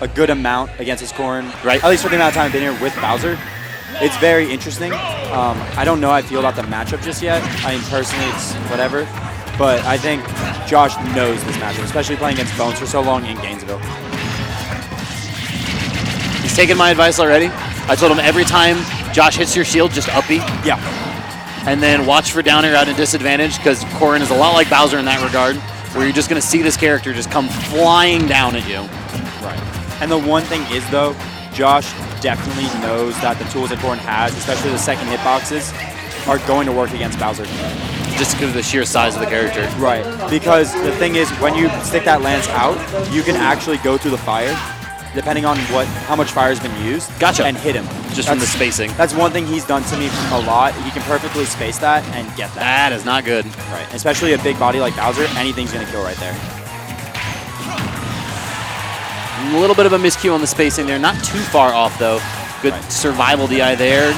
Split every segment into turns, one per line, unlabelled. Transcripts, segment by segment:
a good amount against his Corrin.
Right.
At least for the amount of time I've been here with Bowser. It's very interesting. I don't know how I feel about the matchup just yet. I mean, personally, it's whatever. But I think Josh knows this matchup, especially playing against Bones for so long in Gainesville.
He's taken my advice already. I told him every time Josh hits your shield, just uppy.
Yeah.
And then watch for down air out of disadvantage, because Corrin is a lot like Bowser in that regard, where you're just going to see this character just come flying down at you.
Right. And the one thing is, though, Josh definitely knows that the tools that Corrin has, especially the second hitboxes, are going to work against Bowser.
Just because of the sheer size of the character.
Right. Because the thing is, when you stick that lance out, you can actually go through the fire, depending on how much fire has been used.
Gotcha.
And hit him.
Just from the spacing.
That's one thing he's done to me a lot. He can perfectly space that and get that.
That is not good.
Right. Especially a big body like Bowser, anything's going to kill right there.
A little bit of a miscue on the spacing there. Not too far off, though. Good survival DI there.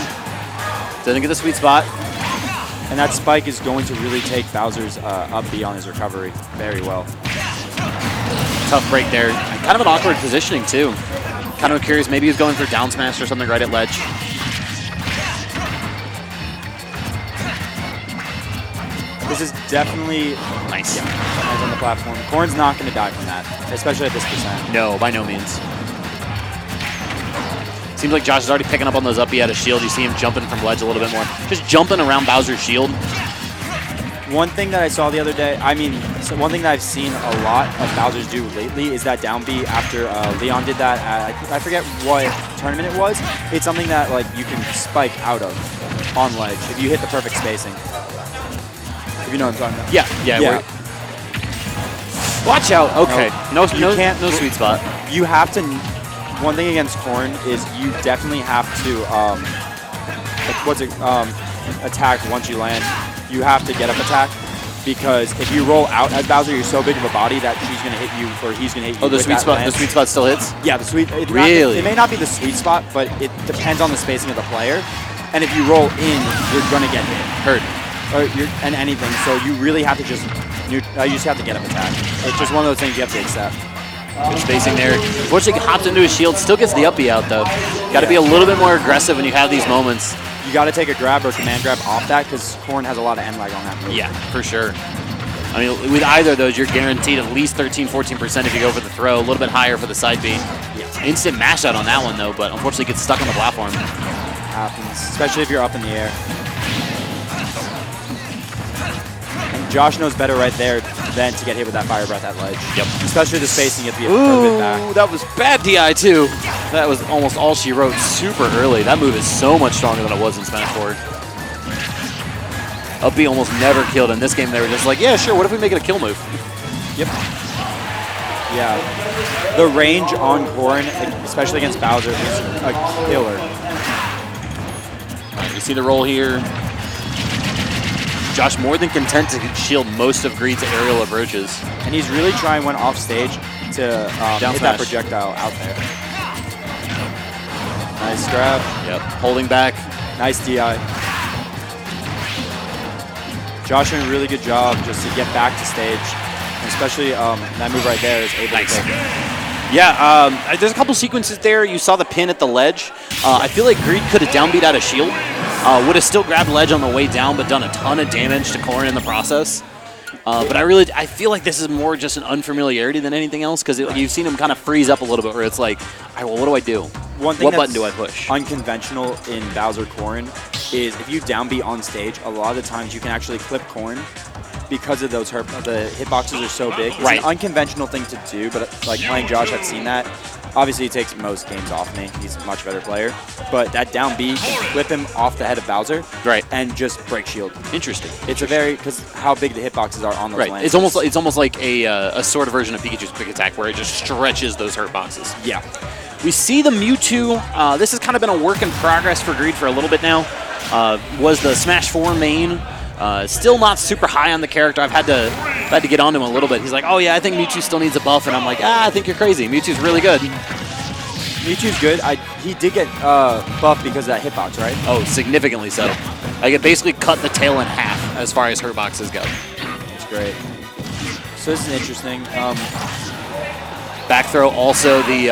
Doesn't get the sweet spot.
And that spike is going to really take Bowser's up B on his recovery very well.
Tough break there. Kind of an awkward positioning, too. Kind of curious. Maybe he's going for down smash or something right at ledge.
This is definitely
nice.
Yeah, hands on the platform. Corrin's not going to die from that, especially at this percent.
No, by no means. Seems like Josh is already picking up on those up B out of shield. You see him jumping from ledge a little bit more. Just jumping around Bowser's shield.
One thing that I saw the other day, so one thing that I've seen a lot of Bowser's do lately is that down B after Leon did that at, I forget what tournament it was. It's something that like you can spike out of on ledge if you hit the perfect spacing. If you know what I'm talking about.
Yeah. Watch out. Okay. No sweet spot.
You have to. One thing against Corrin is you definitely have to attack once you land. You have to get up attack, because if you roll out as Bowser, you're so big of a body that she's going to hit you, or he's going to hit you.
Oh, the sweet spot.
Lance.
The sweet spot still hits.
Yeah, the sweet.
Really?
It may not be the sweet spot, but it depends on the spacing of the player. And if you roll in, you're going to get hit, and anything. So you really have to you just have to get up attack. It's just one of those things you have to accept.
Good spacing there. Unfortunately, hops into his shield. Still gets the up B out, though. Got to be a little bit more aggressive when you have these moments.
You got to take a grab or command grab off that, because Corrin has a lot of end lag on that move.
Yeah, for sure. I mean, with either of those, you're guaranteed at least 13-14% if you go for the throw. A little bit higher for the side B.
Yeah.
Instant mash out on that one, though, but unfortunately gets stuck on the platform.
Happens, especially if you're up in the air. And Josh knows better right there than to get hit with that fire breath at ledge.
Yep.
Especially the spacing, you have to be a bit back.
That was bad DI, too. That was almost all she wrote super early. That move is so much stronger than it was in Smash 4. Up B almost never killed. In this game, they were just like, yeah, sure, what if we make it a kill move?
Yep. Yeah. The range on Corrin, especially against Bowser, is a killer.
You see the roll here. Josh more than content to shield most of Greed's aerial approaches.
And he's really trying when off stage to hit that projectile out there. Nice grab.
Yep, holding back.
Nice DI. Josh doing a really good job just to get back to stage. And especially that move right there is able to take.
Yeah, there's a couple sequences there. You saw the pin at the ledge. I feel like Greed could have downbeat out a shield. Would have still grabbed ledge on the way down, but done a ton of damage to Corrin in the process. But I feel like this is more just an unfamiliarity than anything else, because you've seen him kind of freeze up a little bit, where it's like, all right, well, what do I do?
What
button do I push?
Unconventional in Bowser Corrin is if you down B on stage, a lot of the times you can actually clip Corrin because of those the hitboxes are so big. It's an unconventional thing to do, but like playing Josh, I've seen that. Obviously, he takes most games off me. He's a much better player. But that down B can clip him off the head of Bowser, and just break shield.
Interesting.
It's because how big the hitboxes are on those lances.
It's almost like a sort of version of Pikachu's Quick Attack, where it just stretches those hurt boxes.
Yeah.
We see the Mewtwo. This has kind of been a work in progress for Greed for a little bit now. Was the Smash 4 main. Still not super high on the character. I've had to get onto him a little bit. He's like, oh yeah, I think Mewtwo still needs a buff, and I'm like, I think you're crazy. Mewtwo's really good.
Mewtwo's good. He did get buffed because of that hitbox, right?
Oh, significantly so. I could basically cut the tail in half as far as hurt boxes go.
That's great. So this is interesting.
Back throw also the,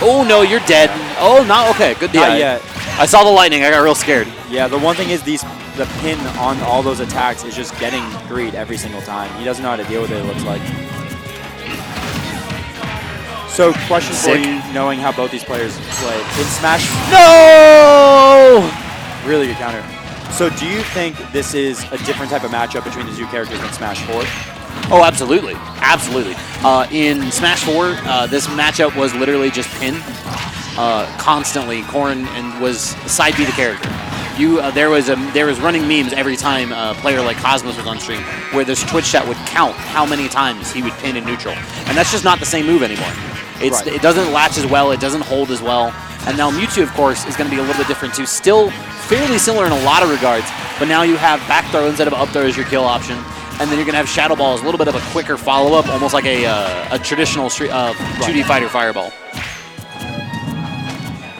oh no, you're dead. Oh, not okay, good deal.
Not yet.
I saw the lightning, I got real scared.
Yeah, the one thing is the pin on all those attacks is just getting Greed every single time. He doesn't know how to deal with it, it looks like. So, question for you, knowing how both these players play. In Smash...
No!
Really good counter. So, do you think this is a different type of matchup between the two characters in Smash 4?
Oh, absolutely. Absolutely. In Smash 4, this matchup was literally just pin. Constantly, Corrin was side B the character. There was running memes every time a player like Cosmos was on stream, where this Twitch chat would count how many times he would pin in neutral, and that's just not the same move anymore. It doesn't latch as well, it doesn't hold as well, and now Mewtwo, of course, is going to be a little bit different too. Still fairly similar in a lot of regards, but now you have back throw instead of up throw as your kill option, and then you're going to have Shadow Ball as a little bit of a quicker follow-up, almost like a traditional 2D fighter fireball.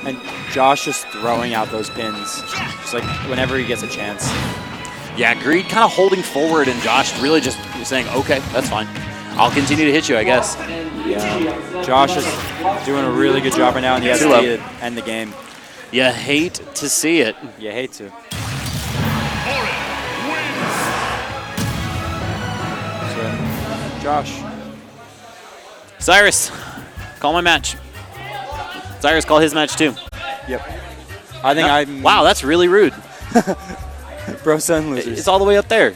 And Josh just throwing out those pins, just like whenever he gets a chance.
Yeah, Greed kind of holding forward, and Josh really just saying, okay, that's fine. I'll continue to hit you, I guess.
Yeah, Josh is doing a really good job right now in the SD to end the game.
You hate to see it.
You hate to. So, Josh.
Cyrus, call my match. Cyrus, call his match too.
Yep. I think I'm...
Wow, that's really rude.
Bro, son losers.
It's all the way up there.